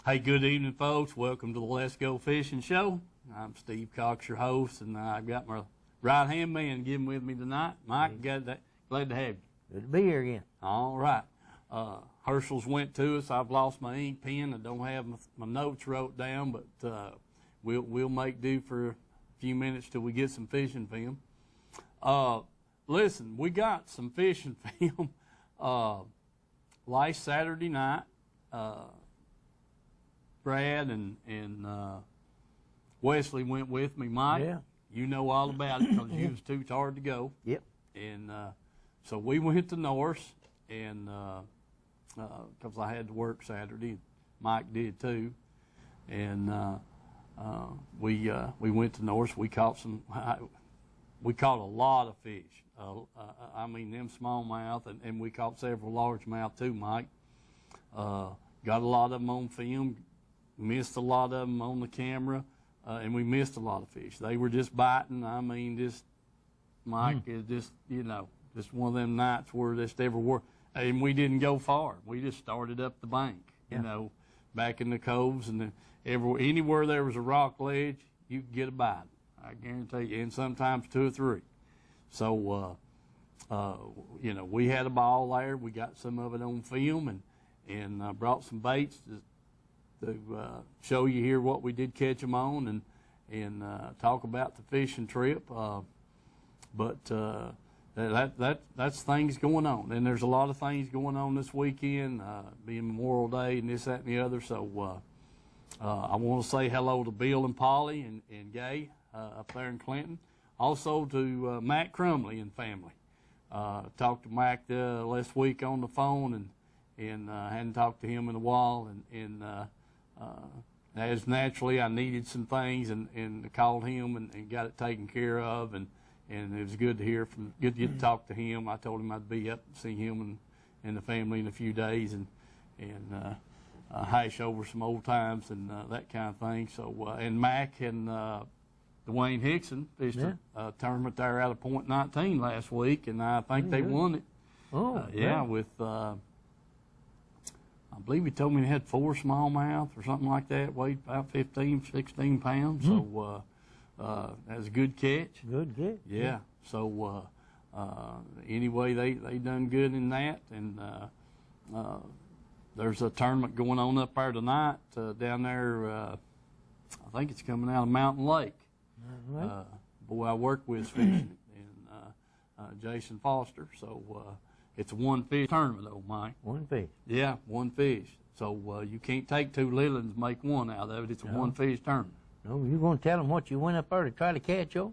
Hey, good evening, folks. Welcome to the Let's Go Fishing Show. I'm Steve Cox, your host, and I've got my right-hand man giving with me tonight. Mike, glad to have you. Good to be here again. All right. Herschel's went to us. I've lost my ink pen. I don't have my notes wrote down, but we'll make do for a few minutes till we get some fishing film. Listen, we got some fishing film last Saturday night. Brad and Wesley went with me. Mike, Yeah. You know all about it because you was too tired to go. Yep. And so we went to Norris, and because I had to work Saturday, Mike did too, and we went to Norris. We caught we caught a lot of fish. I mean, them smallmouth, and we caught several largemouth too, Mike. Got a lot of them on film, missed a lot of them on the camera, and we missed a lot of fish. They were just biting. I mean, just Mike is just, just one of them nights where just everywhere. And we didn't go far. We just started up the bank, back in the coves, and anywhere there was a rock ledge, you could get a bite. I guarantee you, and sometimes two or three. So, we had a ball there. We got some of it on film, and brought some baits to show you here what we did catch them on, and talk about the fishing trip. But that's things going on, and there's a lot of things going on this weekend, being Memorial Day and this, that, and the other. So I want to say hello to Bill and Polly and Gay up there in Clinton. Also to Matt Crumley and family. Talked to Mac last week on the phone, and hadn't talked to him in a while, and as naturally I needed some things, and called him and got it taken care of, and it was good to get to talk to him. I told him I'd be up and see him and the family in a few days, and hash over some old times and that kind of thing. So and Mac and Dwayne Hickson fished a tournament there out of Point 19 last week, and I think they won it. Oh, yeah, with I believe he told me they had 4 smallmouth or something like that, weighed about 15, 16 pounds. So that was a good catch. Good catch. Yeah. So anyway, they done good in that, and there's a tournament going on up there tonight down there. I think it's coming out of Mountain Lake. Right. Boy I work with fishing, and Jason Foster. So it's a one fish tournament, though, Mike. One fish. Yeah, one fish. So you can't take 2 little ones and make one out of it. It's a one fish tournament. No, you going to tell them what you went up there to try to catch, yo?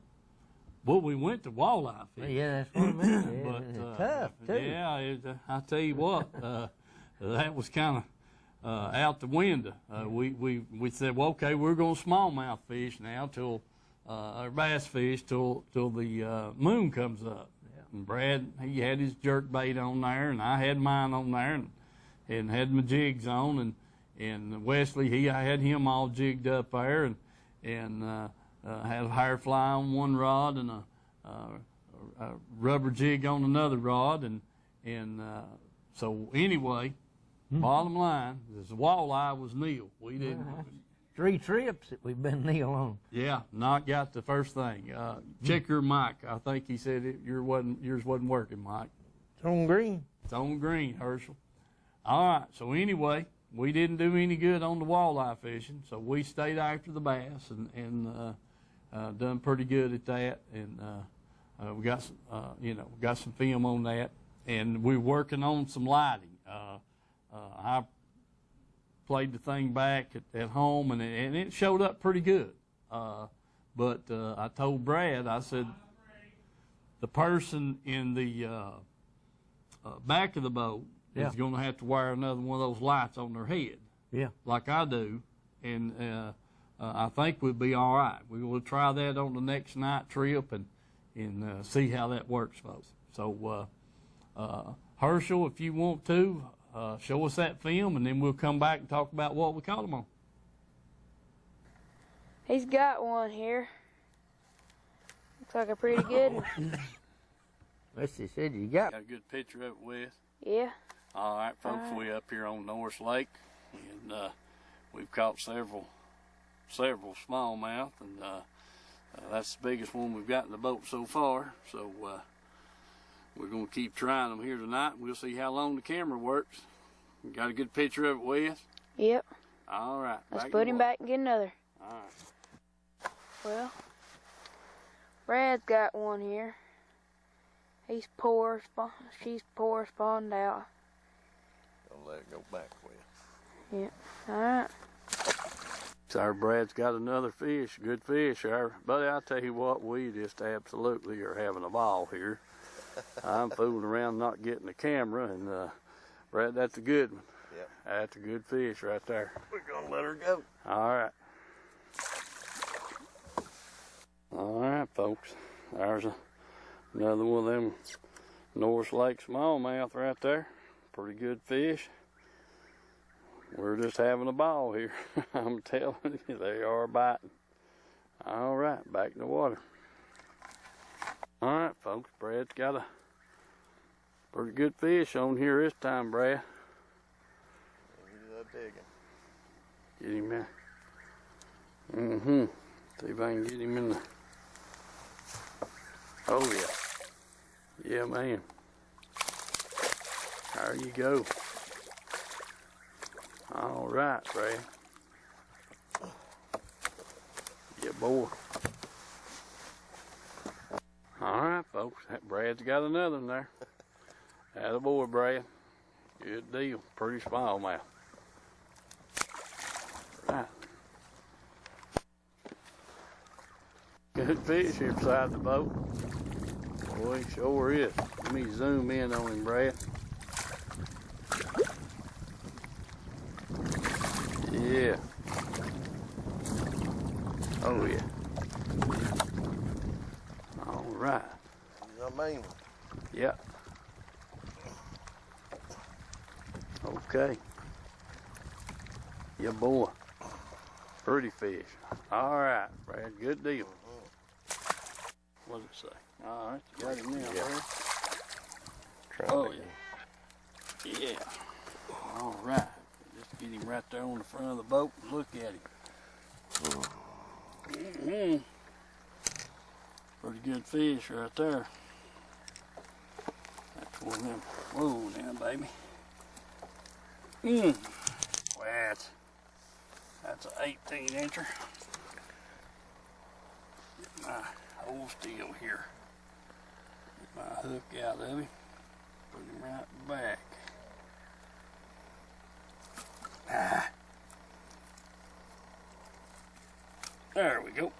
Well, we went to walleye fishing. Yeah, that's what I meant. But tough, too. Yeah, I tell you what, that was kind of out the window. We said, well, okay, we're going to smallmouth fish now till or bass fish till the moon comes up. Yeah. And Brad, he had his jerk bait on there, and I had mine on there, and had my jigs on, and Wesley, I had him all jigged up there, and had a hair fly on one rod and a rubber jig on another rod, and so anyway, bottom line is the walleye was nil. We didn't. 3 trips that we've been nil on. Yeah, not got the first thing. Check your mic. I think he said yours wasn't working, Mike. It's on green. It's on green, Herschel. All right. So anyway, we didn't do any good on the walleye fishing, so we stayed after the bass and done pretty good at that. And we got some film on that, and we're working on some lighting. I played the thing back at home, and it showed up pretty good. But I told Brad, I said, the person in the back of the boat is going to have to wire another one of those lights on their head, like I do, and I think we'll be all right. We will try that on the next night trip and see how that works, folks. So, Herschel, if you want to, show us that film, and then we'll come back and talk about what we caught them on. He's got one here. Looks like a pretty good one. Wesley said you got a good picture of it with? Yeah. All right, folks, we up here on Norris Lake, and we've caught several smallmouth, and that's the biggest one we've got in the boat so far. So we're going to keep trying them here tonight. We'll see how long the camera works. You got a good picture of it, Wes? Yep. All right. Let's put him back and get another. All right. Well, Brad's got one here. She's poor spawned out. Don't let it go back with you. Yep. All right. So our Brad's got another fish, good fish. Buddy, I'll tell you what, we just absolutely are having a ball here. I'm fooling around not getting the camera, and Brad, that's a good one. Yep. That's a good fish right there. We're gonna let her go. All right. All right, folks. There's another one of them North Lake smallmouth right there. Pretty good fish. We're just having a ball here. I'm telling you, they are biting. All right, back in the water. All right, folks, Brad's got a pretty good fish on here this time, Brad. He's digging. Get him in. See if I can get him in the... Oh, yeah. Yeah, man. There you go. All right, Brad. Yeah, boy. All right, folks. Brad's got another one there. Attaboy, Brad. Good deal. Pretty smallmouth. Right. Good fish here beside the boat. Boy, he sure is. Let me zoom in on him, Brad. Yeah. Oh, yeah. All right. He's a main one. Yeah. Okay. Yeah, boy. Pretty fish. All right, Brad. Good deal. What does it say? All right, you got him now, Brad. Oh, yeah. Yeah. All right. Just get him right there on the front of the boat and look at him. Pretty good fish right there. That's one of them. Whoa, now, baby. Well, that's an 18-incher. Get my hole steel here. Get my hook out of him. Put him right back. There we go.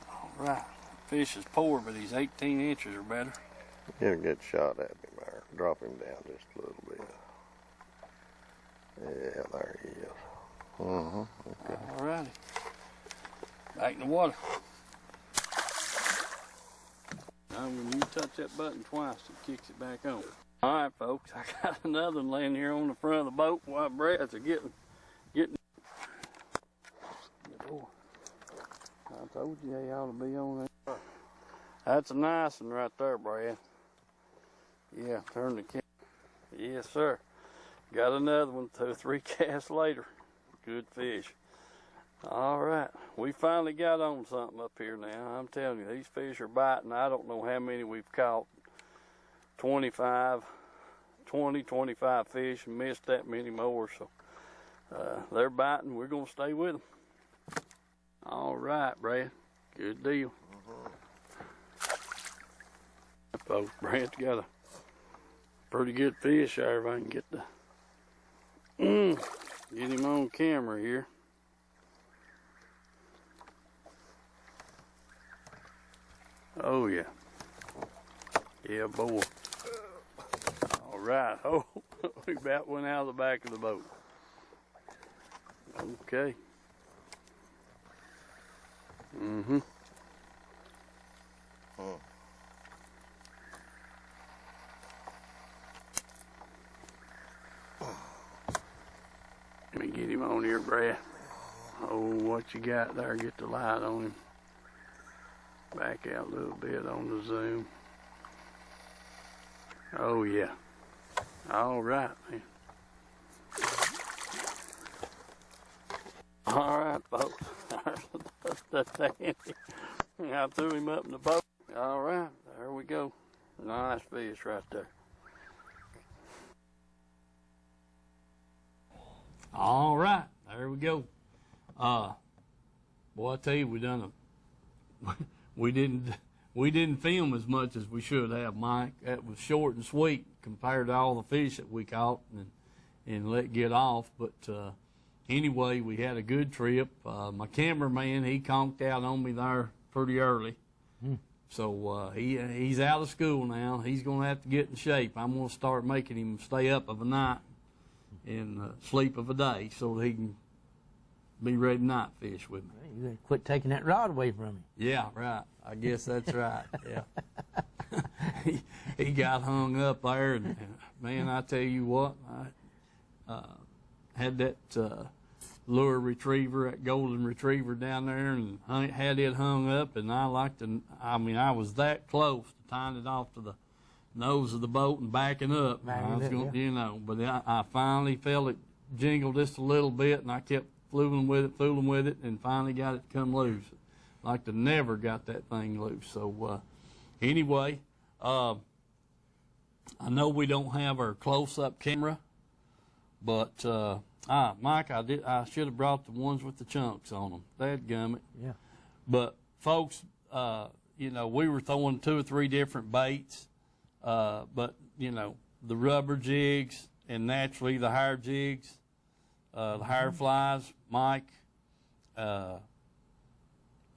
All right. Fish is poor, but he's 18 inches or better. Get a good shot at him there. Drop him down just a little bit. Yeah, there he is. Okay. All righty. Back in the water. Now when you touch that button twice, it kicks it back on. All right, folks, I got another one laying here on the front of the boat while Brad's getting. Oh, I told you they ought to be on there. That's a nice one right there, Brad. Yeah, turn the camera. Yes, sir. Got another one, 2 or 3 casts later. Good fish. All right, we finally got on something up here now. I'm telling you, these fish are biting. I don't know how many we've caught. 20, 25 fish, and missed that many more. So they're biting. We're going to stay with them. All right, Brad. Good deal. Folks, Brad's got a pretty good fish there. If I can get him on camera here. Oh, yeah. Yeah, boy. All right. Oh, we about went out of the back of the boat. Okay. Let me get him on here, Brad. Oh, what you got there? Get the light on him. Back out a little bit on the zoom. Oh, yeah. All right, man. right, folks. That's handy. I threw him up in the boat. All right, there we go. Nice fish right there. All right, there we go. Boy, I tell you, we didn't film as much as we should have, Mike. That was short and sweet compared to all the fish that we caught and let get off. But anyway, we had a good trip. My cameraman, he conked out on me there pretty early. So he's out of school now. He's going to have to get in shape. I'm going to start making him stay up of a night and sleep of a day so that he can be ready to night fish with me. You gotta quit taking that rod away from him. Yeah, right. I guess that's right. Yeah. he got hung up there, and man, I tell you what, I had that lure retriever, that golden retriever down there, and I had it hung up, and I was that close to tying it off to the nose of the boat and backing up. But I finally felt it jingle just a little bit, and I kept fooling with it, and finally got it to come loose. Like to never got that thing loose. So anyway, I know we don't have our close-up camera, but Mike, I should have brought the ones with the chunks on them. Dadgummit. Yeah. But folks, we were throwing 2 or 3 different baits, but the rubber jigs and naturally the higher jigs, the higher flies, Mike,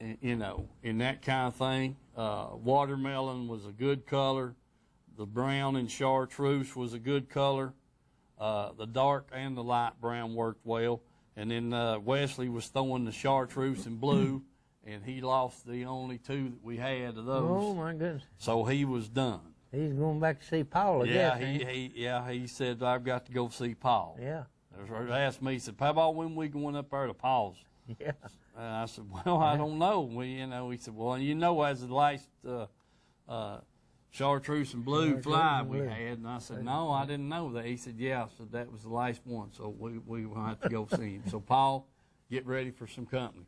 in that kind of thing. Watermelon was a good color. The brown and chartreuse was a good color. The dark and the light brown worked well. And then Wesley was throwing the chartreuse and blue, and he lost the only 2 that we had of those. Oh, my goodness. So he was done. He's going back to see Paul, I guess. He said, I've got to go see Paul. Yeah. He asked me, he said, Papa, when we going up there to Paul's? Yeah. And I said, well, I don't know. He said, well, as the last chartreuse and blue fly we had. And I said, no, I didn't know that. He said, yeah. So that was the last one. So we will have to go see him. So, Paul, get ready for some company.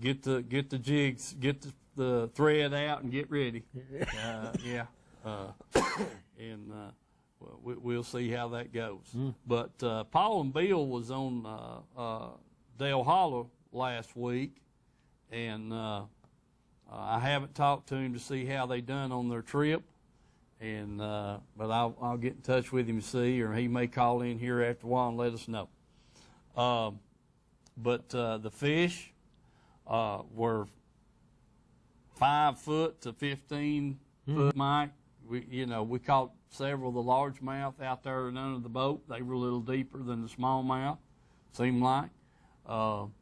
Get the jigs, get the thread out and get ready. We'll see how that goes. But Paul and Bill was on Dale Hollow last week, and I haven't talked to him to see how they done on their trip, and but I'll get in touch with him to see, or he may call in here after a while and let us know. But the fish were 5 foot to 15 foot, Mike. We caught several of the largemouth out there under the boat. They were a little deeper than the smallmouth, seemed like. And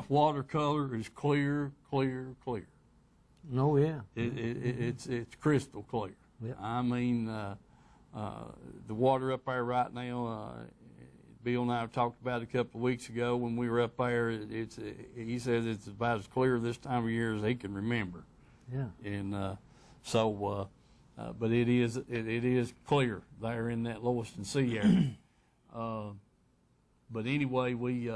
watercolor is clear. Oh, yeah. It's crystal clear. Yep. I mean, the water up there right now, Bill and I talked about it a couple of weeks ago when we were up there. He says it's about as clear this time of year as he can remember. Yeah. And but it is clear there in that Lewiston Sea area. But anyway, we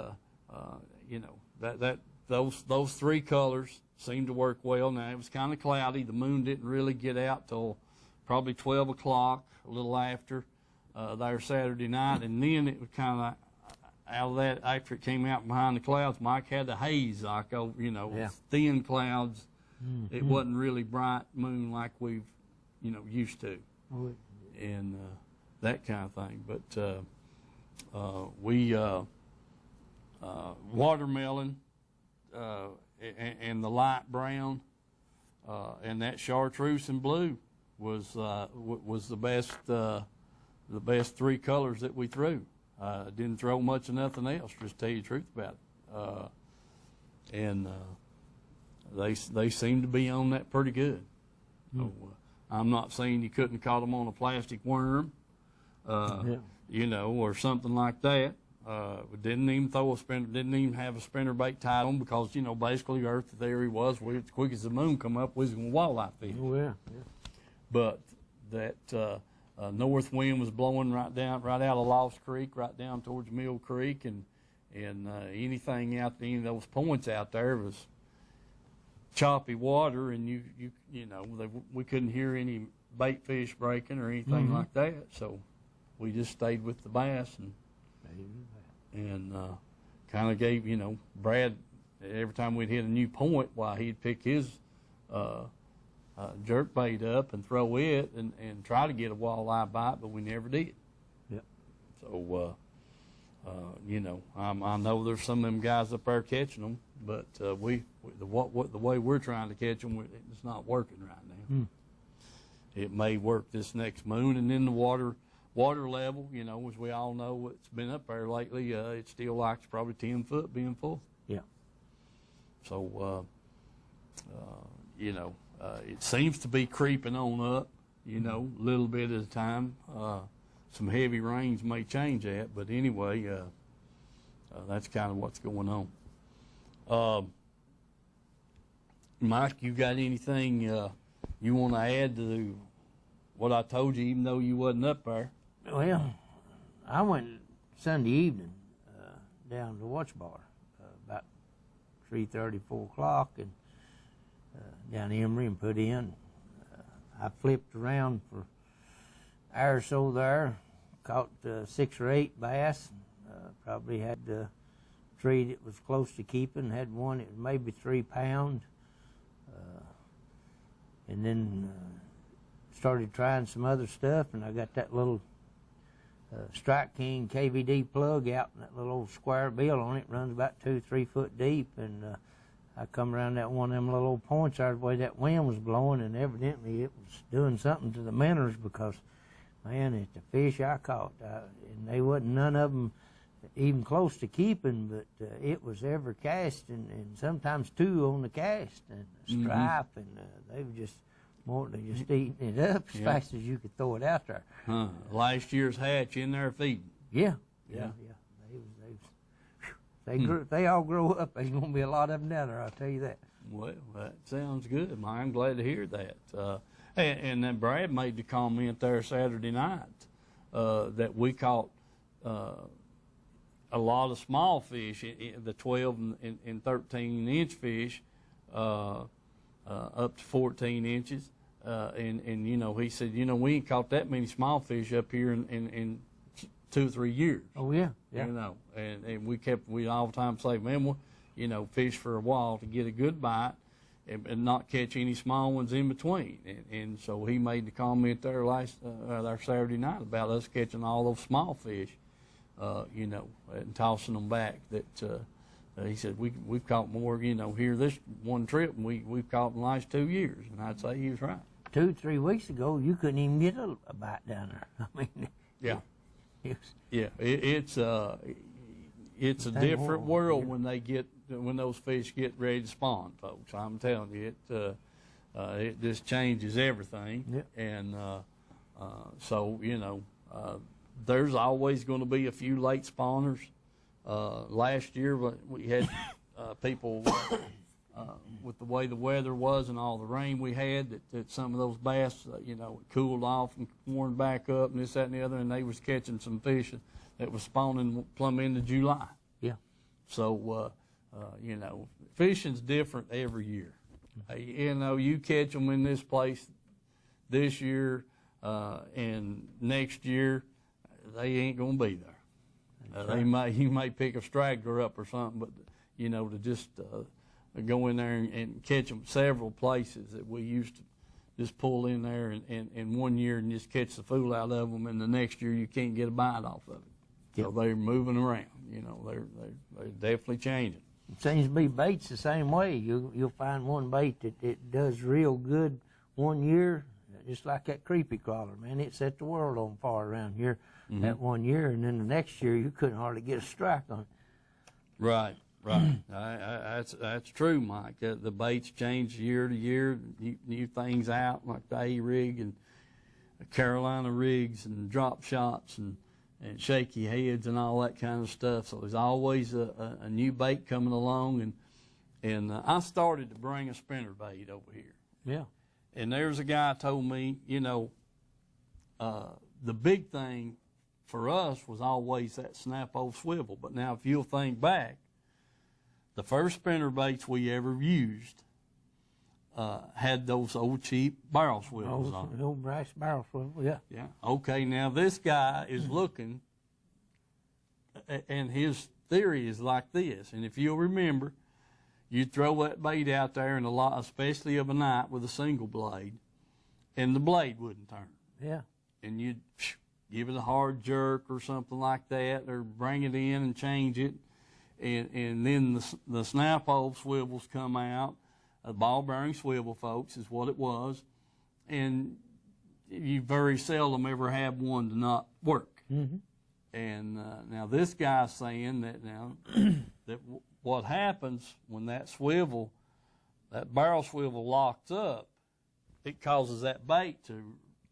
those 3 colors seemed to work well. Now it was kind of cloudy. The moon didn't really get out till probably 12 o'clock, a little after there Saturday night, and then it was kind of out of that after it came out behind the clouds. Mike had the haze, like thin clouds. Mm-hmm. It wasn't really bright moon like we've used to, and that kind of thing. But we watermelon and the light brown and that chartreuse and blue was the best 3 colors that we threw. Didn't throw much of nothing else, just to tell you the truth about it. And they seem to be on that pretty good. So, I'm not saying you couldn't have caught them on a plastic worm, or something like that. We didn't even throw a spinner, didn't even have a spinnerbait tied on because, basically Earth theory was as quick as the moon come up, we was going to walleye fish. Oh, yeah. But that north wind was blowing right out of Lost Creek, right down towards Mill Creek, and anything out there, any of those points out there was choppy water, and we couldn't hear any bait fish breaking or anything like that. So we just stayed with the bass and kind of gave Brad, every time we'd hit a new point, he'd pick his jerk bait up and throw it and try to get a walleye bite, but we never did. Yep. So, I know there's some of them guys up there catching them, but the way we're trying to catch them, it's not working right now. It may work this next moon, and then the water level, as we all know, what's been up there lately, it still likes probably 10 foot being full. Yeah. So, it seems to be creeping on up, a little bit at a time. Some heavy rains may change that, but anyway, that's kind of what's going on. Mike, you got anything you want to add to what I told you, even though you wasn't up there? Well, I went Sunday evening down to the Watch Bar about 3:30, 4 o'clock, and down Emory and put in. I flipped around for an hour or so there, caught 6 or 8 bass. Probably had 3 that was close to keeping, had one that was maybe 3 pounds. And then started trying some other stuff, and I got that little Strike King KVD plug out, and that little old square bill on it runs about 2-3 foot deep, and I come around that one of them little old points there, the way that wind was blowing, and evidently it was doing something to the minnows, because, man, it's the fish I caught, and they wasn't none of them even close to keeping, but it was every cast, and sometimes 2 on the cast, and a stripe, and they were just eating it up as fast as you could throw it out there. Last year's hatch in there feeding. Yeah. They all grow up. There's going to be a lot of them down there, I'll tell you that. Well, that sounds good. I'm glad to hear that. And then Brad made the comment there Saturday night that we caught a lot of small fish, the 12 and 13 inch fish, up to 14 inches. And he said, we ain't caught that many small fish up here in 2 or 3 years. Oh, yeah. And we all the time say, man, we'll, fish for a while to get a good bite and not catch any small ones in between. And so he made the comment there our Saturday night about us catching all those small fish, and tossing them back. That he said we've caught more, here this one trip, and we've caught in the last 2 years. And I'd say he was right. 2 or 3 weeks ago, you couldn't even get a bite down there. I mean, yeah. It's a different world when those fish get ready to spawn, folks. I'm telling you, it just changes everything. Yep. And so there's always going to be a few late spawners. Last year we had people with the way the weather was and all the rain we had that some of those bass it cooled off and warmed back up and this, that, and the other, and they was catching some fish that was spawning plumb into July. Yeah. So fishing's different every year. You catch them in this place this year, and next year they ain't gonna be there. You may pick a straggler up or something, but to just go in there and catch them several places that we used to just pull in there and 1 year and just catch the fool out of them, and the next year you can't get a bite off of it. Yep. So they're moving around. They're definitely changing. It seems to be baits the same way. You'll find one bait that it does real good 1 year, just like that creepy crawler, man. It set the world on fire around here that 1 year, and then the next year you couldn't hardly get a strike on it. Right. That's true, Mike. The baits change year to year. New things out, like the A-rig and Carolina rigs and drop shots and shaky heads and all that kind of stuff. So there's always a new bait coming along. And I started to bring a spinner bait over here. Yeah. And there's a guy told me, the big thing for us was always that snap-o swivel. But now if you'll think back, the first spinner baits we ever used had those old cheap barrel swivels on them. The old brass barrel swivel, yeah. Yeah. Okay, now this guy is looking, and his theory is like this. And if you'll remember, you'd throw that bait out there, and especially of a night with a single blade, and the blade wouldn't turn. Yeah. And you'd give it a hard jerk or something like that, or bring it in and change it. And then the snap-o swivels come out. A ball-bearing swivel, folks, is what it was. And you very seldom ever have one to not work. Mm-hmm. And now this guy's saying that now that what happens when that barrel swivel locks up, it causes that bait to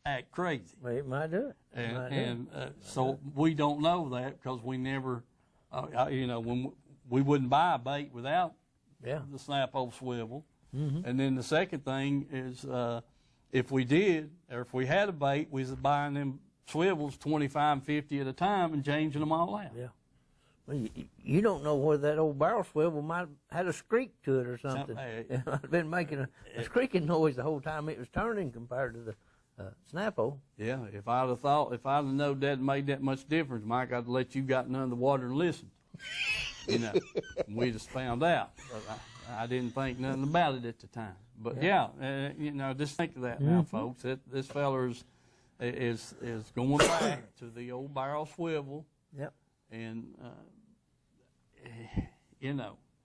act crazy. Well, it might do it. So we don't know that because we never, when we wouldn't buy a bait without the snap-o swivel. Mm-hmm. And then the second thing is if we did, or if we had a bait, we was buying them swivels 25 and 50 at a time and changing them all out. Yeah. Well, you don't know whether that old barrel swivel might have had a scrick to it or something. It might have been making a squeaking noise the whole time it was turning compared to the snap-o. Yeah, if I'd have known that made that much difference, Mike, I'd let you gotten under the water and listened. We'd just found out. But I didn't think nothing about it at the time. But just think of that now, folks. This fella is going back to the old barrel swivel. Yep. And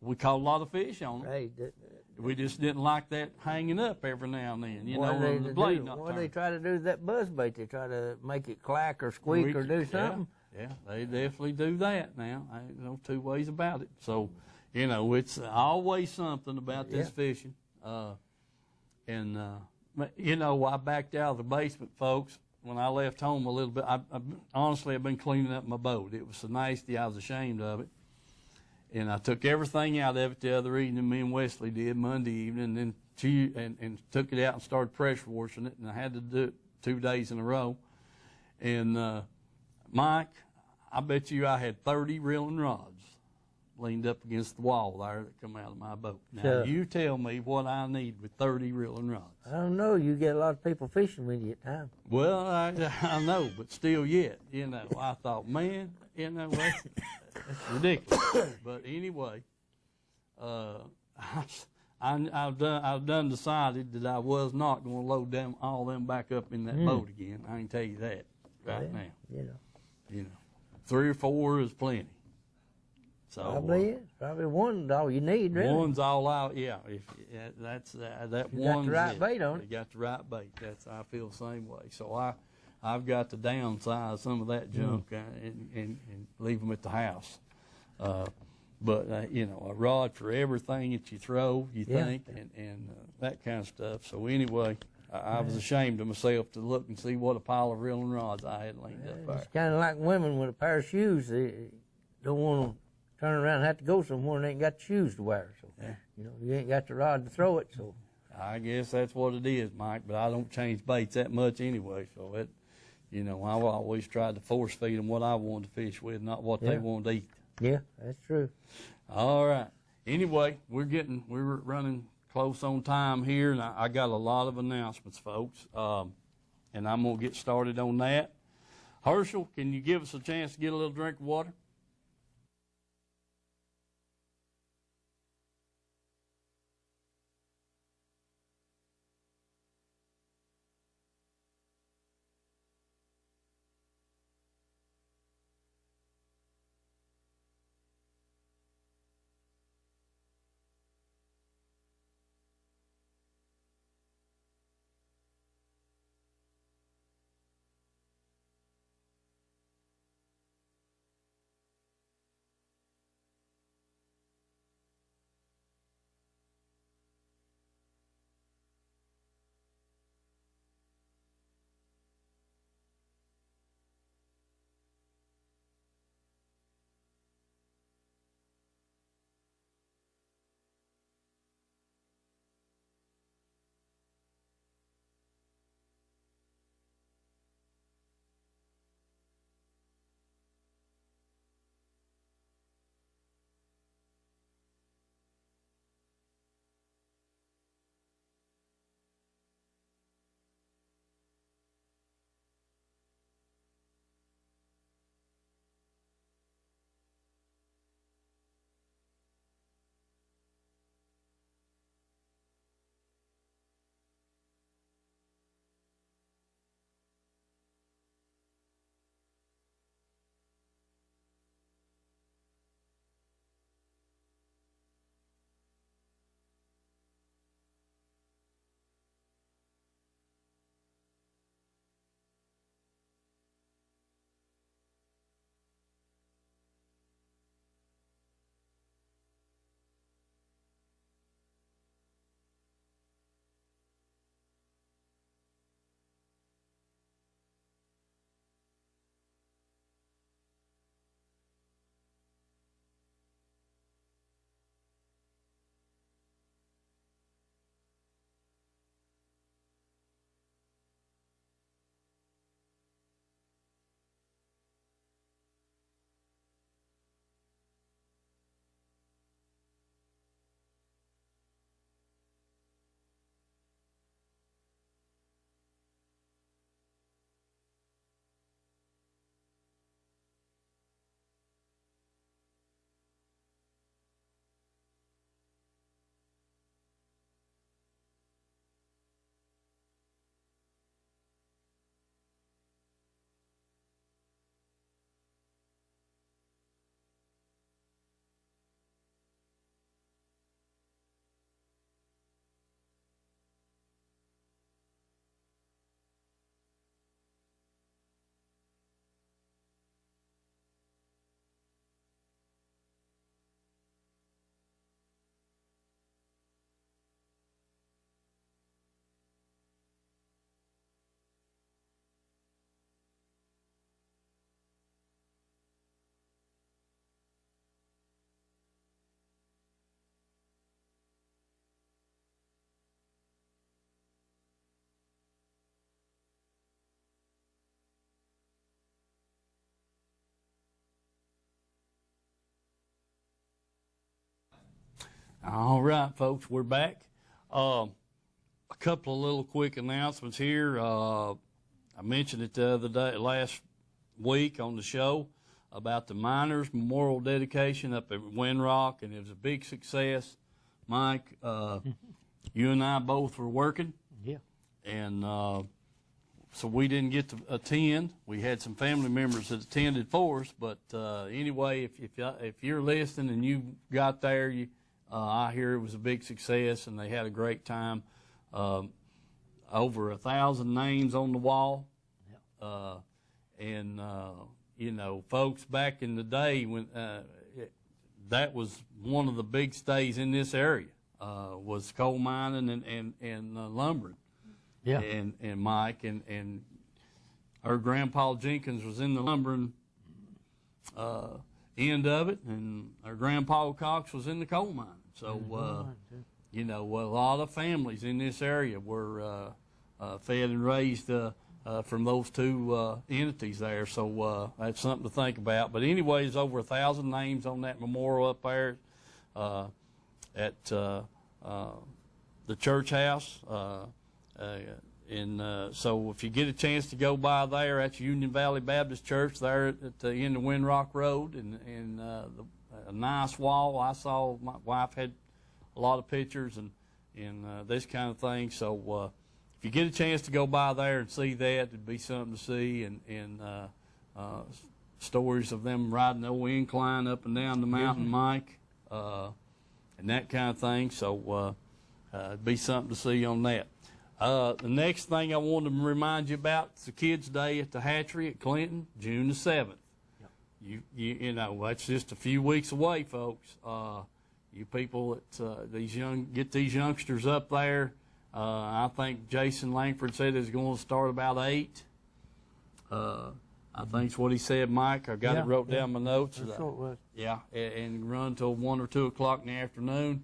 we caught a lot of fish on it. Hey, We just didn't like that hanging up every now and then. What the blade not what turning. they try to do to that buzz bait? They try to make it clack or squeak or do something. Yeah, they definitely do that now. Ain't no two ways about it. So, it's always something about this fishing. I backed out of the basement, folks, when I left home a little bit. Honestly, I've been cleaning up my boat. It was so nasty, I was ashamed of it. And I took everything out of it the other evening, me and Wesley did, Monday evening, and then and took it out and started pressure washing it, and I had to do it 2 days in a row. And, Mike, I bet you I had 30 reeling rods leaned up against the wall there that come out of my boat. Now, you tell me what I need with 30 reeling rods. I don't know. You get a lot of people fishing with you at times. Well, I know, but still yet, I thought, man, that's ridiculous. But anyway, I've done decided that I was not going to load all them back up in that boat again. I can tell you that now. 3 or 4 is plenty. So probably one's all you need, really. One's all out. Yeah, that's that you one's got the right bait on it. You got the right bait. I feel the same way. So I've got to downsize some of that junk and leave them at the house. But a rod for everything that you throw, you think, and that kind of stuff. So anyway, I was ashamed of myself to look and see what a pile of reeling rods I had leaned up there. It's kind of like women with a pair of shoes. They don't want to turn around and have to go somewhere and they ain't got shoes to wear. So you ain't got the rod to throw it. So I guess that's what it is, Mike. But I don't change baits that much anyway. So I've always tried to force feed them what I wanted to fish with, not what they wanted to eat. Yeah, that's true. All right. Anyway, we're running close on time here, and I got a lot of announcements, folks, and I'm going to get started on that. Herschel, can you give us a chance to get a little drink of water? All right, folks, we're back. A couple of little quick announcements here. I mentioned it the other day, last week on the show, about the Miners Memorial Dedication up at Windrock, and it was a big success. Mike, you and I both were working. Yeah. And so we didn't get to attend. We had some family members that attended for us, but anyway, if you're listening and you got there, I hear it was a big success, and they had a great time. Over 1,000 names on the wall, and you know, folks, back in the day when that was one of the big stays in this area, was coal mining and lumbering. Yeah. And Mike and our Grandpa Jenkins was in the lumbering end of it, and our Grandpa Cox was in the coal mining. So, you know, a lot of families in this area were fed and raised from those two entities there. So that's something to think about. But anyways, over 1,000 names on that memorial up there at the church house. So if you get a chance to go by there, that's Union Valley Baptist Church there at the end of Windrock Road, and a nice wall. I saw, my wife had a lot of pictures and this kind of thing. So if you get a chance to go by there and see that, it'd be something to see, and stories of them riding the old incline up and down the mountain, Mike, and that kind of thing. So it'd be something to see on that. The next thing I wanted to remind you about is the Kids' Day at the Hatchery at Clinton, June the 7th. Yep. You know, that's just a few weeks away, folks. You people that get these youngsters up there. I think Jason Langford said it's going to start about 8. I think's what he said, Mike. I got it wrote down in my notes. That's what it was. Yeah, and run till 1 or 2 o'clock in the afternoon.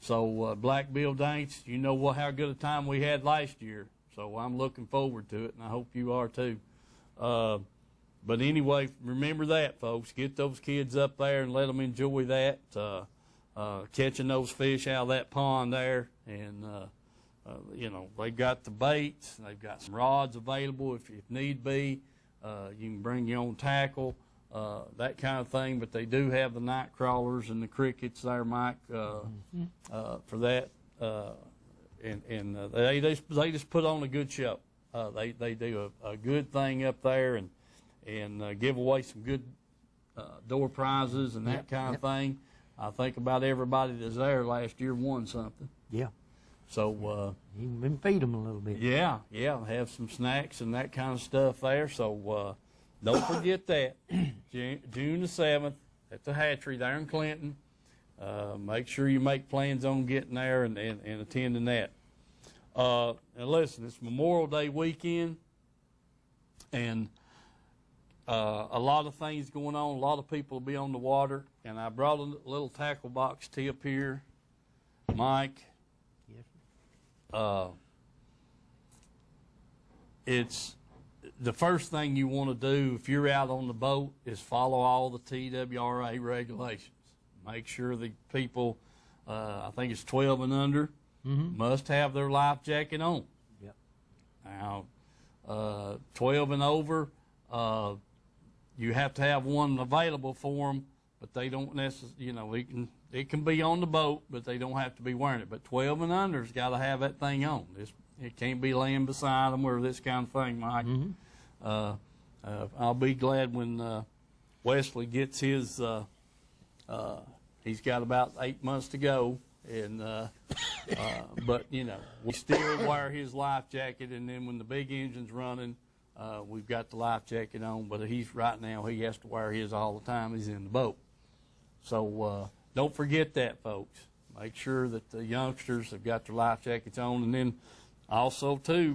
So Black Bill Dance, you know how good a time we had last year. So I'm looking forward to it, and I hope you are too. But anyway, remember that, folks. Get those kids up there and let them enjoy that, catching those fish out of that pond there. And, you know, they've got the baits. They've got some rods available if need be. You can bring your own tackle. That kind of thing, but they do have the night crawlers and the crickets there, Mike, for that. They just put on a good show. They do a good thing up there and give away some good door prizes and that kind of thing. I think about everybody that's there last year won something. Yeah. So you can feed them a little bit. Yeah, have some snacks and that kind of stuff there. So. Don't forget that, June the 7th at the hatchery there in Clinton. Make sure you make plans on getting there and attending that. And listen, it's Memorial Day weekend, and a lot of things going on. A lot of people will be on the water, and I brought a little tackle box tip here, Mike. Yes. It's the first thing you want to do if you're out on the boat is follow all the TWRA regulations. Make sure the people, I think it's 12 and under, must have their life jacket on. Yep. Now, 12 and over, you have to have one available for them, but they don't necessarily, you know, it can be on the boat, but they don't have to be wearing it. But 12 and under's got to have that thing on. It can't be laying beside them or this kind of thing, Mike. I'll be glad when Wesley gets his. He's got about 8 months to go, and but you know we still wear his life jacket, and then when the big engine's running, we've got the life jacket on. But right now he has to wear his all the time he's in the boat. So don't forget that, folks. Make sure that the youngsters have got their life jackets on, and then. Also, too,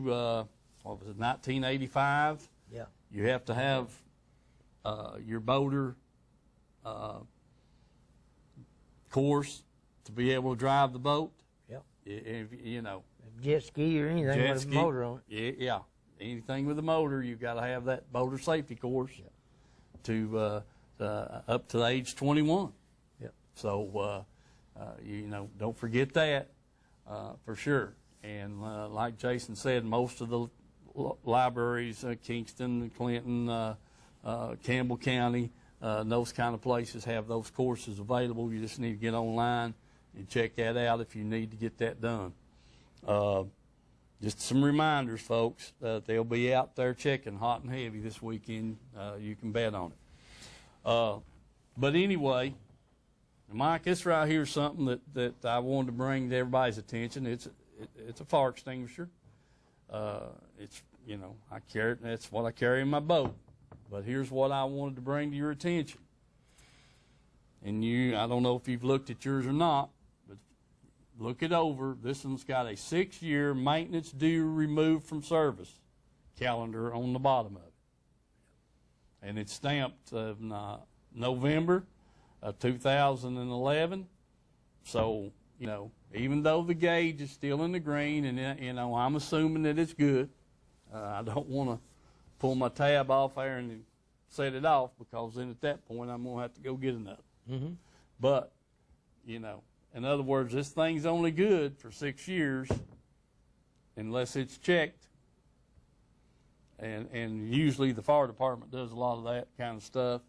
what was it, 1985? Yeah. You have to have your boater course to be able to drive the boat. Yep. You know. Jet ski or anything with a motor on it. Yeah. Anything with a motor, you've got to have that boater safety course to up to the age 21. Yep. So don't forget that for sure. And like Jason said, most of the libraries, Kingston, Clinton, Campbell County, those kind of places have those courses available. You just need to get online and check that out if you need to get that done. Just some reminders, folks. They'll be out there checking hot and heavy this weekend. You can bet on it. But anyway, Mike, this right here is something that I wanted to bring to everybody's attention. It's a fire extinguisher. It's, I carry it. That's what I carry in my boat. But here's what I wanted to bring to your attention. And I don't know if you've looked at yours or not, but look it over. This one's got a 6-year maintenance due removed from service calendar on the bottom of it. And it's stamped November of 2011. So, even though the gauge is still in the green, and, I'm assuming that it's good, I don't want to pull my tab off there and set it off, because then at that point I'm going to have to go get another. Mm-hmm. But, in other words, this thing's only good for 6 years unless it's checked. And usually the fire department does a lot of that kind of stuff.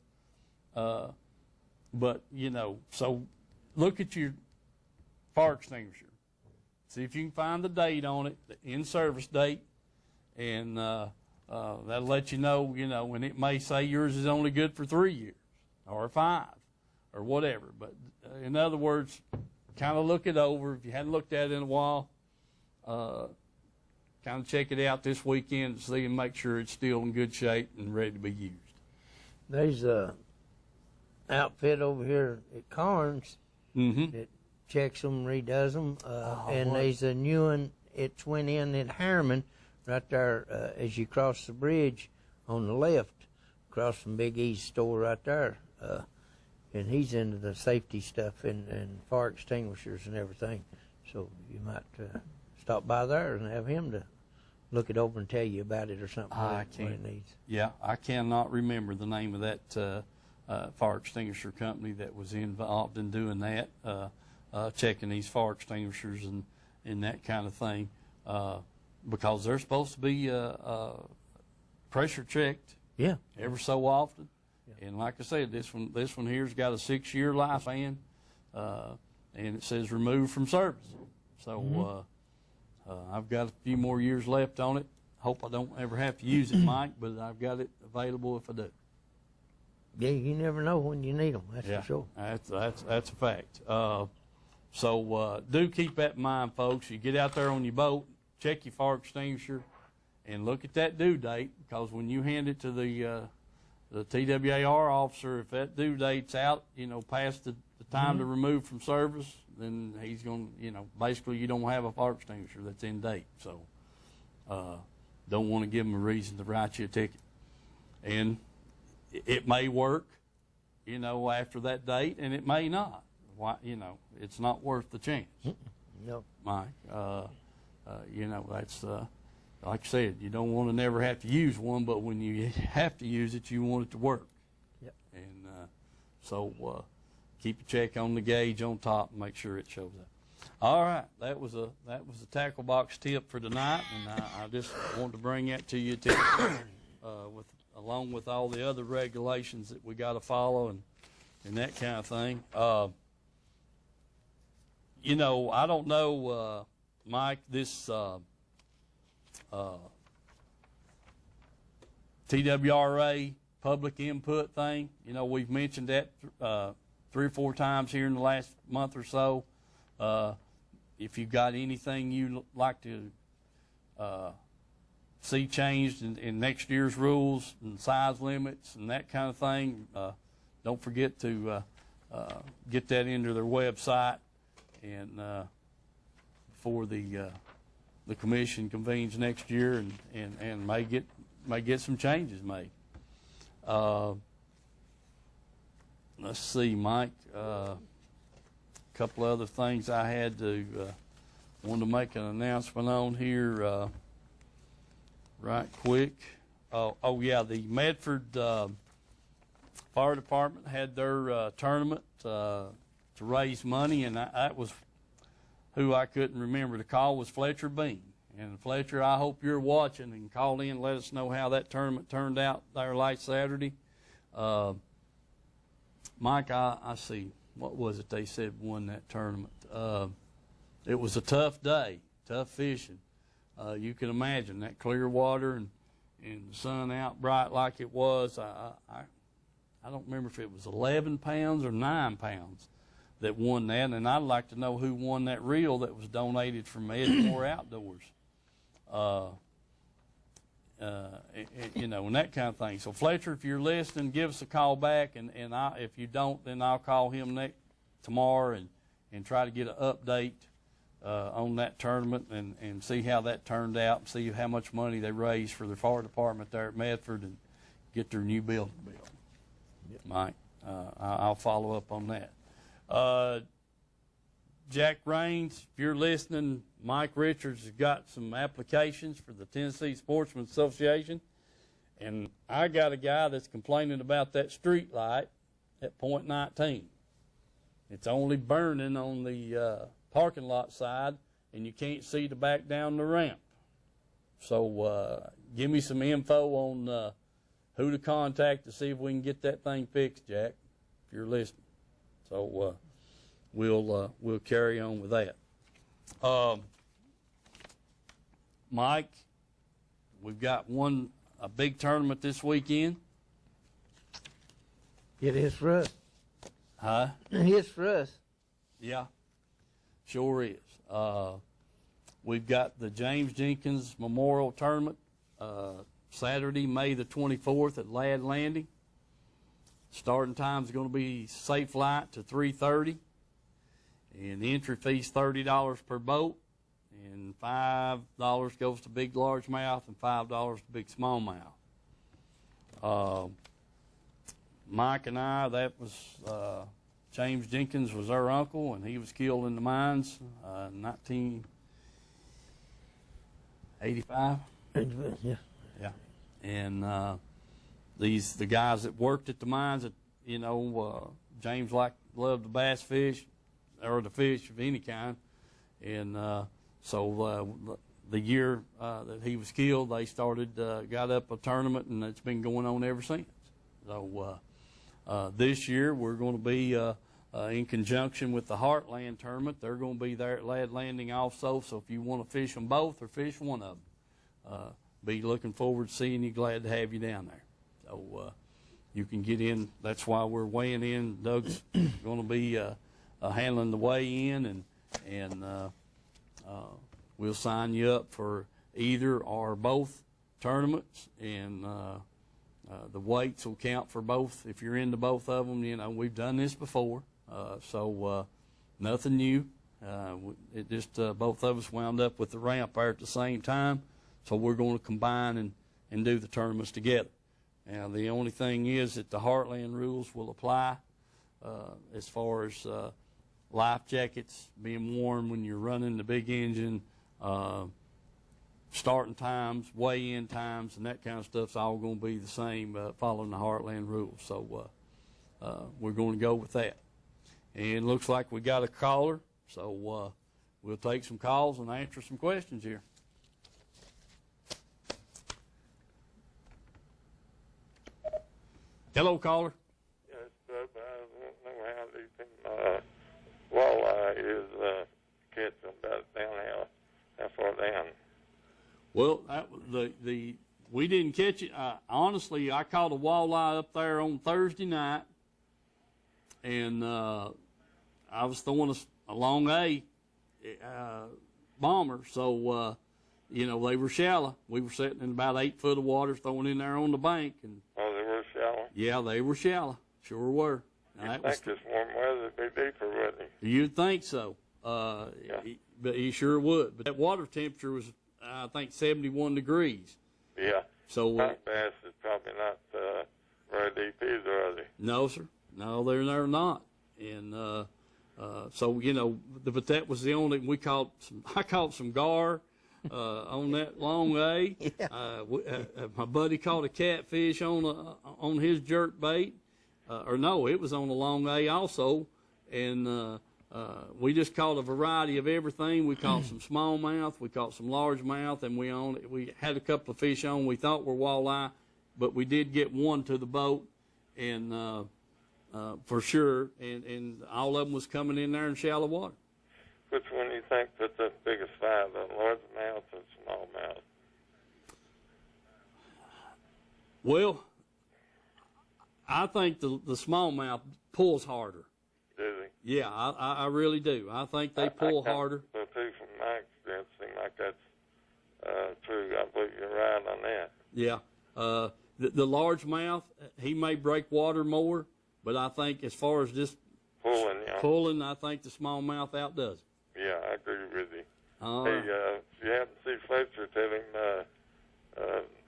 But, so look at your fire extinguisher. See if you can find the date on it, the in-service date, and that'll let you know, and it may say yours is only good for 3 years or 5 or whatever. But in other words, kind of look it over. If you hadn't looked at it in a while, kind of check it out this weekend to see and make sure it's still in good shape and ready to be used. There's a outfit over here at Carnes that checks them, redoes them, and there's a new one. It's went in at Harriman right there as you cross the bridge on the left, across from Big E's store right there. And he's into the safety stuff and fire extinguishers and everything. So you might stop by there and have him to look it over and tell you about it or something. What it needs. Yeah, I cannot remember the name of that fire extinguisher company that was involved in doing that, checking these fire extinguishers and that kind of thing, because they're supposed to be pressure checked. Yeah. Every so often. Yeah. And like I said, this one here's got a 6-year lifespan, and it says removed from service. So I've got a few more years left on it. Hope I don't ever have to use it, Mike, but I've got it available if I do. Yeah, you never know when you need them. That's for sure. That's a fact. So do keep that in mind, folks. You get out there on your boat, check your fire extinguisher, and look at that due date, because when you hand it to the TWAR officer, if that due date's out, past the time to remove from service, then he's going to, basically you don't have a fire extinguisher that's in date. So don't want to give him a reason to write you a ticket. And it may work, after that date, and it may not. Why, it's not worth the chance. No. Mike, that's, like I said, you don't want to never have to use one, but when you have to use it, you want it to work. Yep. And so keep a check on the gauge on top and make sure it shows up. All right, that was a tackle box tip for tonight, and I just wanted to bring that to you along with all the other regulations that we got to follow and that kind of thing. I don't know, Mike, this TWRA public input thing. We've mentioned that 3 or 4 times here in the last month or so. If you've got anything you'd like to see changed in next year's rules and size limits and that kind of thing, don't forget to get that into their website, and before the commission convenes next year, and may get some changes made. Let's see, Mike. A couple other things I had to wanted to make an announcement on here right quick. Oh yeah, the Medford Fire Department had their tournament to raise money, and that was who I couldn't remember to call was Fletcher Bean. And Fletcher, I hope you're watching and call in and let us know how that tournament turned out there last Saturday. Mike, I see. What was it they said won that tournament? It was a tough day, tough fishing. You can imagine that clear water and the sun out bright like it was. I don't remember if it was 11 pounds or 9 pounds that won that, and I'd like to know who won that reel that was donated from Edgemore Outdoors. You know, and that kind of thing. So Fletcher, if you're listening, give us a call back, and if you don't, then I'll call him tomorrow and try to get an update on that tournament and see how that turned out, and see how much money they raised for their fire department there at Medford and get their new building built. Yep. Mike, I'll follow up on that. Jack Raines, if you're listening, Mike Richards has got some applications for the Tennessee Sportsman Association, and I got a guy that's complaining about that street light at Point 19. It's only burning on the parking lot side, and you can't see to back down the ramp. So give me some info on who to contact to see if we can get that thing fixed, Jack, if you're listening. So we'll carry on with that. Mike, we've got a big tournament this weekend. It is for us. Huh? It is for us. Yeah, sure is. We've got the James Jenkins Memorial Tournament Saturday, May the 24th at Ladd Landing. Starting time is going to be safe light to 3:30, and the entry fee is $30 per boat, and $5 goes to big largemouth and $5 to big smallmouth. Mike and I, that was James Jenkins was our uncle, and he was killed in the mines in 1985. Yeah. Yeah, and the guys that worked at the mines, that James loved the bass fish or the fish of any kind, and so the year that he was killed, they got up a tournament, and it's been going on ever since. So this year we're going to be in conjunction with the Heartland tournament. They're going to be there at Ladd Landing also. So if you want to fish them both or fish one of them, be looking forward to seeing you. Glad to have you down there. So you can get in. That's why we're weighing in. Doug's going to be handling the weigh in, and we'll sign you up for either or both tournaments, and the weights will count for both if you're into both of them. We've done this before, so nothing new. It just both of us wound up with the ramp there at the same time, so we're going to combine and do the tournaments together. Now, the only thing is that the Heartland rules will apply as far as life jackets being worn when you're running the big engine, starting times, weigh-in times, and that kind of stuff's all going to be the same following the Heartland rules. So we're going to go with that. And it looks like we got a caller, so we'll take some calls and answer some questions here. Hello, caller. Yes, I don't know how deep in walleye is catch them about down how far down. Well, we didn't catch it. Honestly, I caught a walleye up there on Thursday night, and I was throwing a long A bomber, so they were shallow. We were sitting in about 8 foot of water, throwing in there on the bank, and they were shallow. Yeah, they were shallow. Sure were. You'd think this warm weather would be deeper, wouldn't it? You'd think so. Yeah. But he sure would. But that water temperature was, I think, 71 degrees. Yeah. So bass is probably not very deep either, are they? No, sir. No, they're not. And so but that was the only I caught some gar on that long A. Yeah. My buddy caught a catfish on his jerk bait. Or no, it was on a long A also. and we just caught a variety of everything. We caught some smallmouth, we caught some largemouth, and we had a couple of fish on we thought were walleye, but we did get one to the boat, and for sure, and all of them was coming in there in shallow water. Which one do you think puts up biggest fight, the largemouth or smallmouth? Well, I think the smallmouth pulls harder. Does he? Yeah, I really do. I think they pull harder. So, too, from my experience, it seems like that's true. I believe you're right on that. Yeah. The largemouth, he may break water more, but I think as far as just pulling, I think the smallmouth outdoes it. Yeah, I agree with you. Right. Hey, if you happen to see Fletcher, tell him,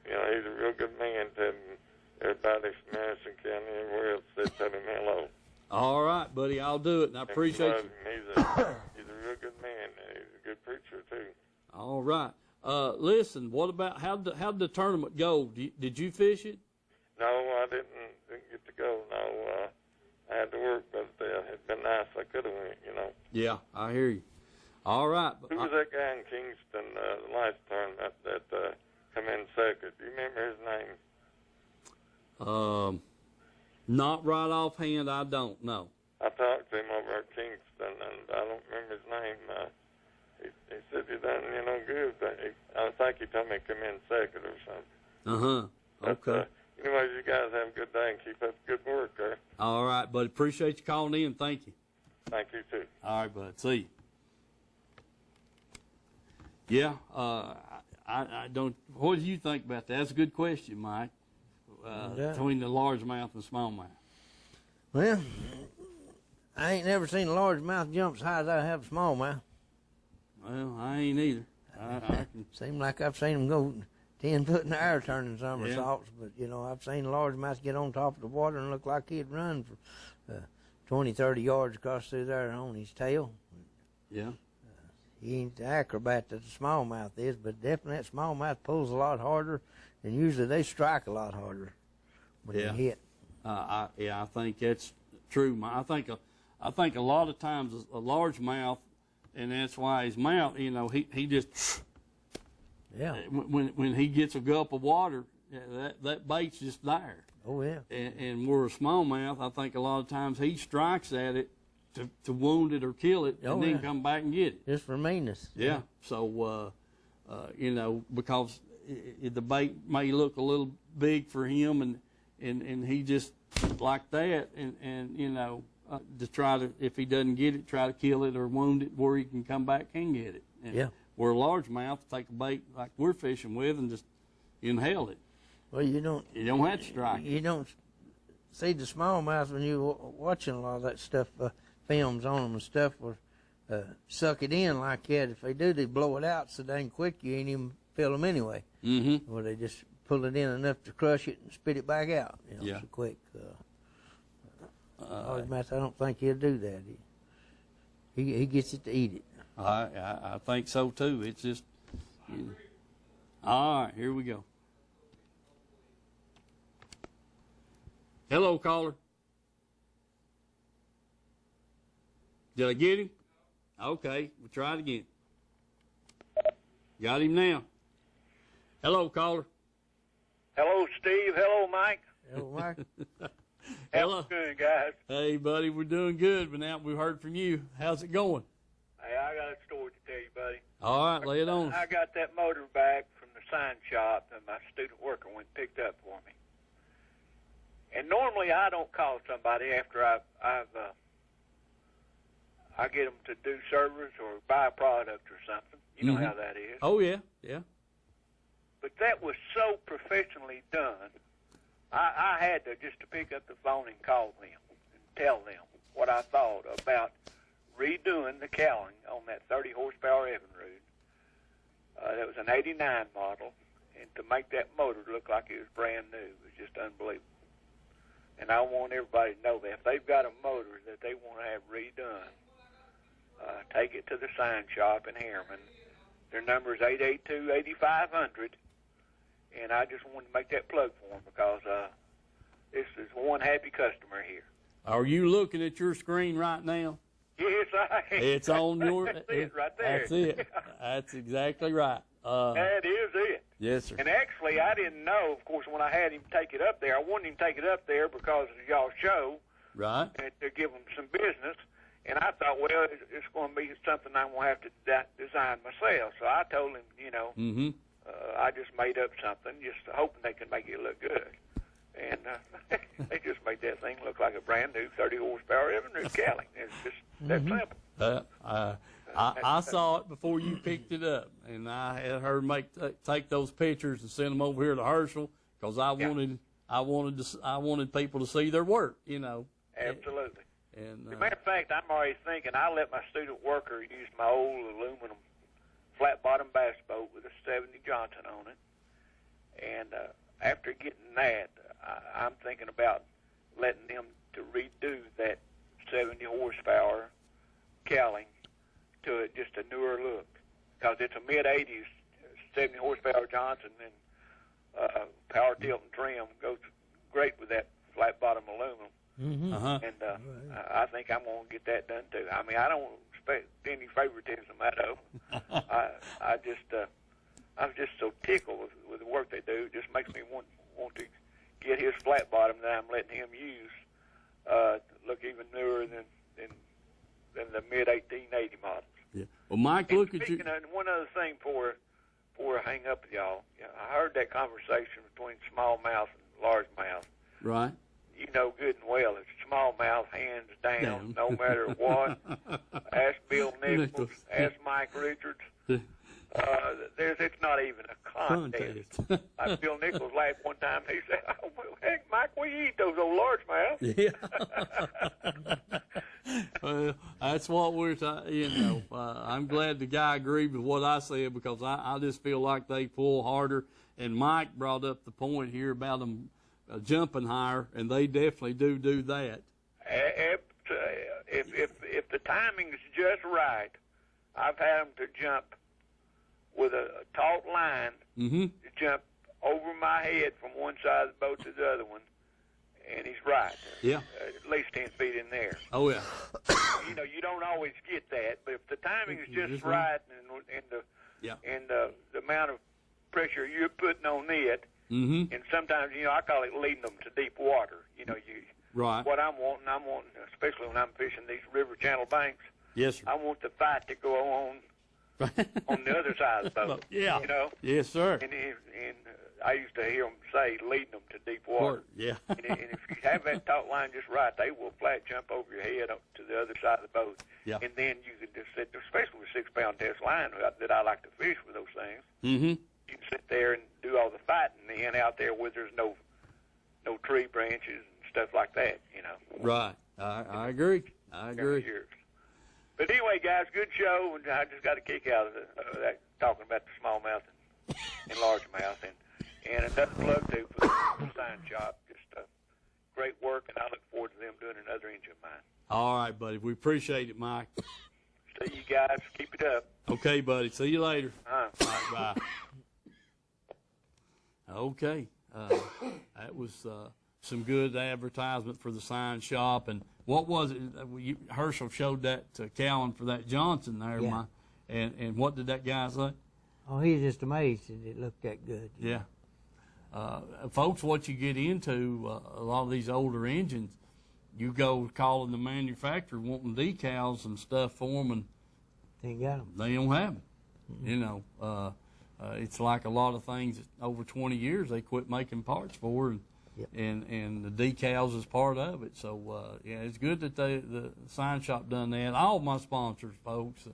he's a real good man. Tell him everybody from Madison County and everywhere else said tell him hello. All right, buddy, I'll do it, and I appreciate you. He's a real good man. He's a good preacher, too. All right. Listen, what about how did the tournament go? Did you fish it? No, I didn't get to go. No, I had to work, but it'd been nice. I could have went, Yeah, I hear you. All right. Who was that guy in Kingston, the last tournament that come in second? Do you remember his name? Not right offhand, I don't know. I talked to him over at Kingston, and I don't remember his name. He said he done, good. I think he told me to come in second or something. Okay. Anyways, you guys have a good day and keep up the good work there. All right, buddy. Appreciate you calling in. Thank you. Thank you, too. All right, bud. See you. Yeah, I don't. What do you think about that? That's a good question, Mike. Between the largemouth and smallmouth. Well, I ain't never seen a largemouth jump as high as I have a smallmouth. Well, I ain't either. I can. Seems like I've seen them go 10 foot in the air turning somersaults, but I've seen a largemouth get on top of the water and look like he'd run for 20, 30 yards across through there on his tail. Yeah. He ain't the acrobat that the smallmouth is, but definitely that smallmouth pulls a lot harder, and usually they strike a lot harder when they hit. I think that's true. I think a lot of times a largemouth, and that's why his mouth, he just when he gets a gulp of water, that bait's just there. Oh yeah. And where a smallmouth, I think a lot of times he strikes at it to wound it or kill it, and then come back and get it. Just for meanness. Yeah. So, because the bait may look a little big for him, and he just like that, and to try to, if he doesn't get it, try to kill it or wound it where he can come back and get it. And where a largemouth take a bait like we're fishing with and just inhale it. Well, you don't have to strike. You don't see the smallmouth when you're watching a lot of that stuff. Films on them and stuff will suck it in like that. If they do, they blow it out so dang quick you ain't even feel them anyway. Mm-hmm. Or they just pull it in enough to crush it and spit it back out. So quick. Largemouth, I don't think he'll do that. He gets it to eat it. I think so too. It's just all right. Here we go. Hello, caller. Did I get him? Okay, we'll try it again. Got him now. Hello, caller. Hello, Steve. Hello, Mike. Hello, Mike. Hello. How's it going, guys? Hey, buddy, we're doing good, but now we've heard from you. How's it going? Hey, I got a story to tell you, buddy. All right, lay it on. I got that motor back from the sign shop that my student worker went and picked up for me. And normally I don't call somebody after I get them to do service or buy a product or something. You know how that is. Oh, yeah. But that was so professionally done, I had to just to pick up the phone and call them and tell them what I thought about redoing the cowling on that 30 horsepower Evinrude. That was an 89 model, and to make that motor look like it was brand new was just unbelievable. And I want everybody to know that if they've got a motor that they want to have redone, take it to the sign shop in Harriman. Their number is 882-8500, and I just wanted to make that plug for them because this is one happy customer here. Are you looking at your screen right now? Yes, I am. It's on your. That's it right there. That's it. That's exactly right. That is it. Yes, sir. And actually, I didn't know, of course, when I had him take it up there. I wanted him to take it up there because of y'all's show. Right. And to give them some business. And I thought, well, it's going to be something I'm going to have to design myself. So I told him, you know, I just made up something, just hoping they can make it look good. And they just made that thing look like a brand new 30 horsepower Evinrude Cowling. It's just that simple. I saw it before you picked it up, and I had her take those pictures and send them over here to Herschel because I wanted people to see their work, you know. Absolutely. And as a matter of fact, I'm already thinking I let my student worker use my old aluminum flat bottom bass boat with a 70 Johnson on it, and after getting that, I'm thinking about letting them to redo that 70 horsepower Cowling to just a newer look, because it's a mid-80s 70 horsepower Johnson, and power tilt and trim goes great with that flat bottom aluminum. And I think I'm going to get that done too. I mean, I don't expect any favoritism out of them. I'm just so tickled with the work they do. It just makes me want to get his flat bottom that I'm letting him use look even newer than the mid 1880 models. Yeah. Well, Mike, look at you. And one other thing before I hang up with y'all, I heard that conversation between smallmouth and largemouth. Right. You know good and well it's smallmouth hands down, no matter what. Ask Bill Nichols, ask Mike Richards. It's not even a contest. Like Bill Nichols laughed one time. He said, "Oh, well, heck, Mike, we eat those old largemouths." Yeah. Well, that's what we're talking. I'm glad the guy agreed with what I said because I just feel like they pull harder. And Mike brought up the point here about them jumping higher, and they definitely do that. If the timing is just right, I've had them to jump with a taut line to jump over my head from one side of the boat to the other one, and he's right. Yeah. At least 10 feet in there. Oh, yeah. You don't always get that, but if the timing is just right and the amount of pressure you're putting on it, and sometimes, I call it leading them to deep water. Right. What I'm wanting, especially when I'm fishing these river channel banks, yes, sir. I want the fight to go on the other side of the boat. Yeah. Yes, sir. And I used to hear them say leading them to deep water. Yeah. and if you have that taut line just right, they will flat jump over your head up to the other side of the boat. Yeah. And then you can just sit, especially with 6-pound test line that I like to fish with those things. You can sit there and do all the fighting then out there where there's no tree branches and stuff like that, Right. I agree. But anyway, guys, good show, and I just got a kick out of that, talking about the smallmouth and largemouth, and another plug too for the sign shop. Just great work, and I look forward to them doing another engine of mine. All right, buddy. We appreciate it, Mike. See you guys. Keep it up. Okay, buddy. See you later. Uh-huh. All right, bye. Okay. That was some good advertisement for the sign shop. And what was it? Herschel showed that to Callan for that Johnson there. Yeah. And what did that guy say? Oh, he's just amazed that it looked that good. Yeah. Folks, what you get into, a lot of these older engines, you go calling the manufacturer wanting decals and stuff for them, and They ain't got them. they don't have them. It's like a lot of things that over 20 years they quit making parts for, and the decals is part of it. So it's good that the sign shop done that. All my sponsors, folks,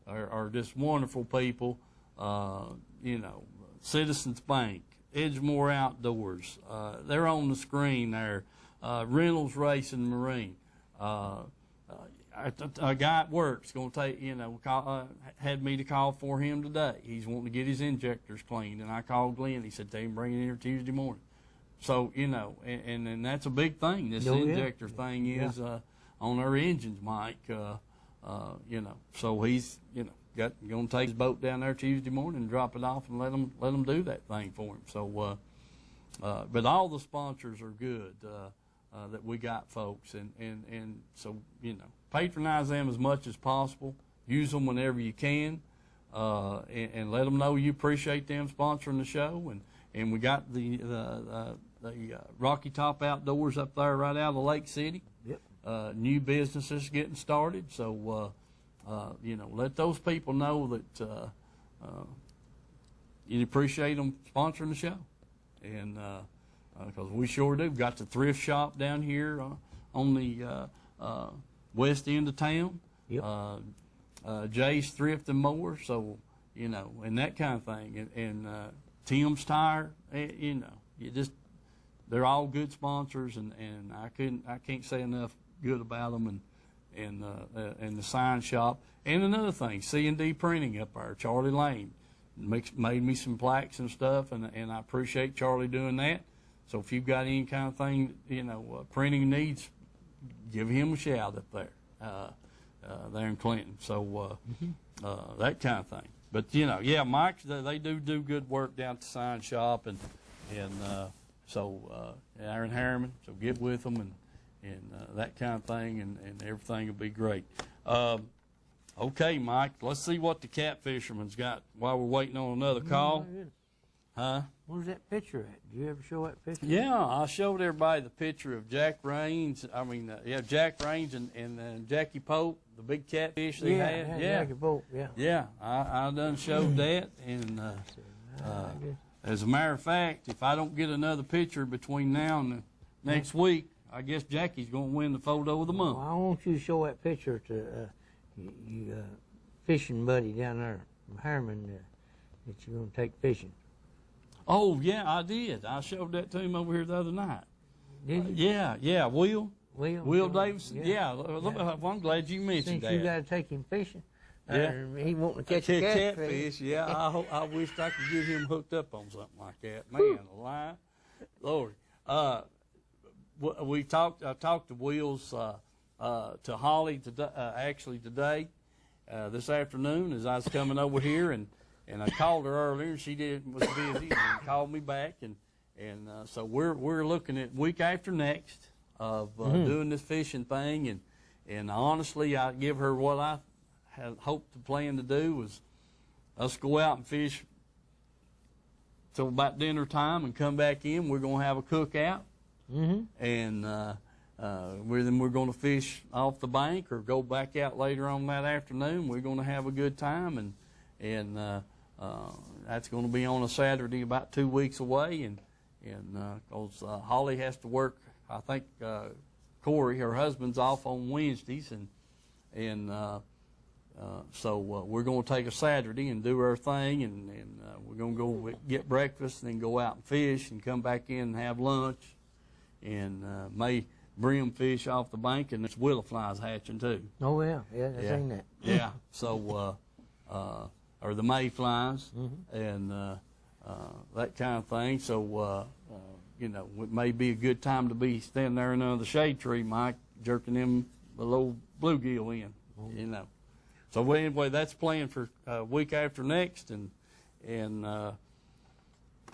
are just wonderful people. Citizens Bank, Edgemore Outdoors, they're on the screen there. Reynolds Racing Marine. A guy at work's going to take, had me to call for him today. He's wanting to get his injectors cleaned, and I called Glenn. He said, "Tell him bring it in here Tuesday morning." So, and that's a big thing. This injector thing is on our engines, Mike. So he's, going to take his boat down there Tuesday morning and drop it off and let them do that thing for him. So, but all the sponsors are good. that we got, folks. And so, patronize them as much as possible. Use them whenever you can, and let them know you appreciate them sponsoring the show. And we got the Rocky Top Outdoors up there right out of Lake City. Yep. New businesses getting started. So, let those people know that you appreciate them sponsoring the show. And because we sure do. We've got the thrift shop down here on the west end of town. Yep. Jay's Thrift and More, so, and that kind of thing. And Tim's Tire, they're all good sponsors, and I can't say enough good about them, and the sign shop. And another thing, C&D Printing up there, Charlie Lane, made me some plaques and stuff, and I appreciate Charlie doing that. So if you've got any kind of thing, printing needs, give him a shout up there. There in Clinton, so that kind of thing. But Mike, they do good work down at the sign shop, and so Aaron Harriman. So get with them and that kind of thing, and everything will be great. Okay, Mike, let's see what the cat fisherman's got while we're waiting on another call. Huh? Where's that picture at? Did you ever show that picture? Yeah, I showed everybody the picture of Jack Raines. Jack Raines and Jackie Pope, the big catfish they had. Yeah, Jackie Pope, yeah. Yeah, I done showed that. And as a matter of fact, if I don't get another picture between now and next week, I guess Jackie's going to win the photo of the month. Well, I want you to show that picture to you fishing buddy down there from Harriman that you're going to take fishing. Oh, yeah, I did. I showed that to him over here the other night. Did you? Yeah, Will. Will Davidson? Yeah. Well, I'm glad you mentioned that. You got to take him fishing. Yeah. He wanting to catch a catfish. Yeah, I wished I could get him hooked up on something like that. Man, alive. Lord. I talked to Will's, to Holly today, this afternoon as I was coming over here, and I called her earlier, and she was busy, and called me back, and so we're looking at week after next of doing this fishing thing, and honestly, I give her what I had hoped to plan to do was us go out and fish till about dinner time and come back in. We're going to have a cookout, and we're going to fish off the bank or go back out later on that afternoon. We're going to have a good time, and that's going to be on a Saturday about 2 weeks away, and because Holly has to work. I think Corey, her husband's, off on Wednesdays, and so we're going to take a Saturday and do our thing, and we're going to go get breakfast and then go out and fish and come back in and have lunch, and may brim fish off the bank, and there's willow flies hatching too. Oh yeah, I've seen that. Yeah, so or the mayflies and that kind of thing. So it may be a good time to be standing there under the shade tree, Mike, jerking them a little bluegill in. So anyway, that's planned for week after next, and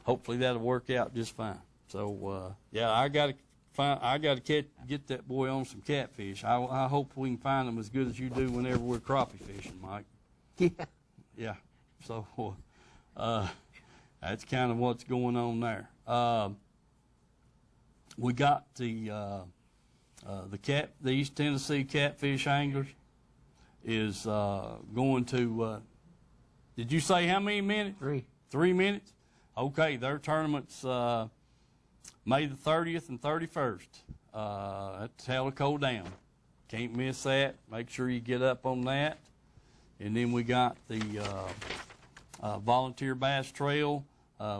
hopefully that'll work out just fine. So I got to get that boy on some catfish. I hope we can find them as good as you do whenever we're crappie fishing, Mike. Yeah. Yeah. So that's kind of what's going on there. We got the East Tennessee Catfish Anglers is going to. Did you say how many minutes? 3. 3 minutes. Okay, their tournament's May the 30th and 31st at Tellico Dam. Can't miss that. Make sure you get up on that. And then we got the Volunteer Bass Trail,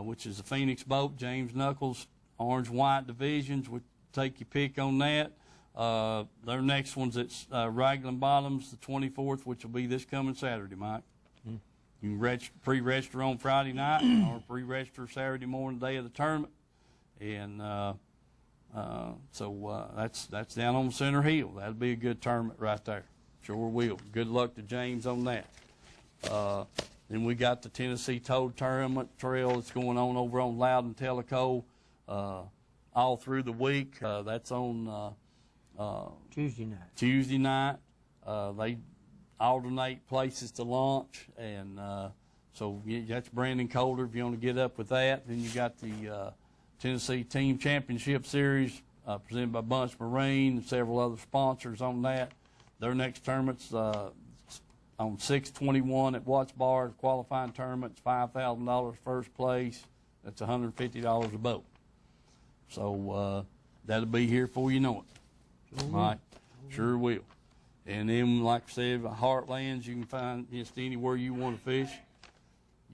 which is the Phoenix Boat, James Knuckles, Orange White Divisions. We'll take your pick on that. Their next one's at Raglan Bottoms, the 24th, which will be this coming Saturday, Mike. You can pre-register on Friday night or pre-register Saturday morning, day of the tournament. And so that's down on Center Hill. That'll be a good tournament right there. Sure will. Good luck to James on that. Then we got the Tennessee Toad Tournament Trail that's going on over on Loudon Tellico all through the week. That's on Tuesday night. Tuesday night. They alternate places to launch, and so that's Brandon Coulter if you want to get up with that. Then you got the Tennessee Team Championship Series presented by Bunch Marine and several other sponsors on that. Their next tournament's on 6/21 at Watts Bar. Qualifying tournament's $5,000 first place. That's $150 a boat. So that'll be here before you know it. All right, sure will. And then, like I said, Heartlands, you can find just anywhere you want to fish.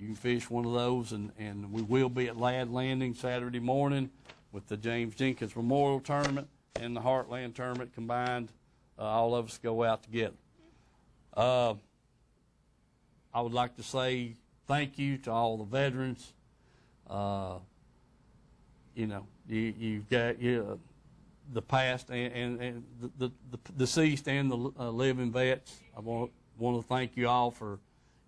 You can fish one of those, and we will be at Ladd Landing Saturday morning with the James Jenkins Memorial Tournament and the Heartland Tournament combined. All of us go out together. I would like to say thank you to all the veterans. You've got the past and the deceased and the living vets. I want to thank you all for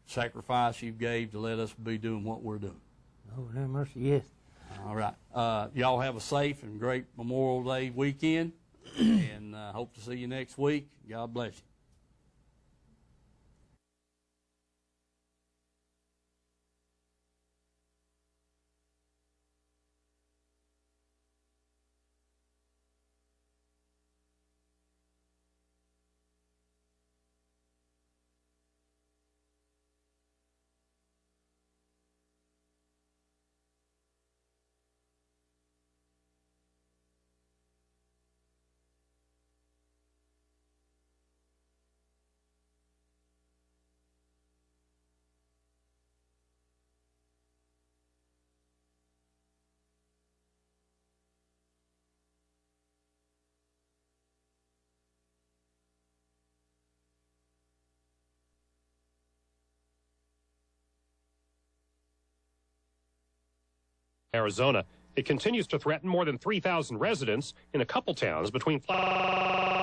sacrifice you gave to let us be doing what we're doing. Oh, have mercy, yes. All right. Y'all have a safe and great Memorial Day weekend, and hope to see you next week. God bless you. Arizona. It continues to threaten more than 3,000 residents in a couple towns between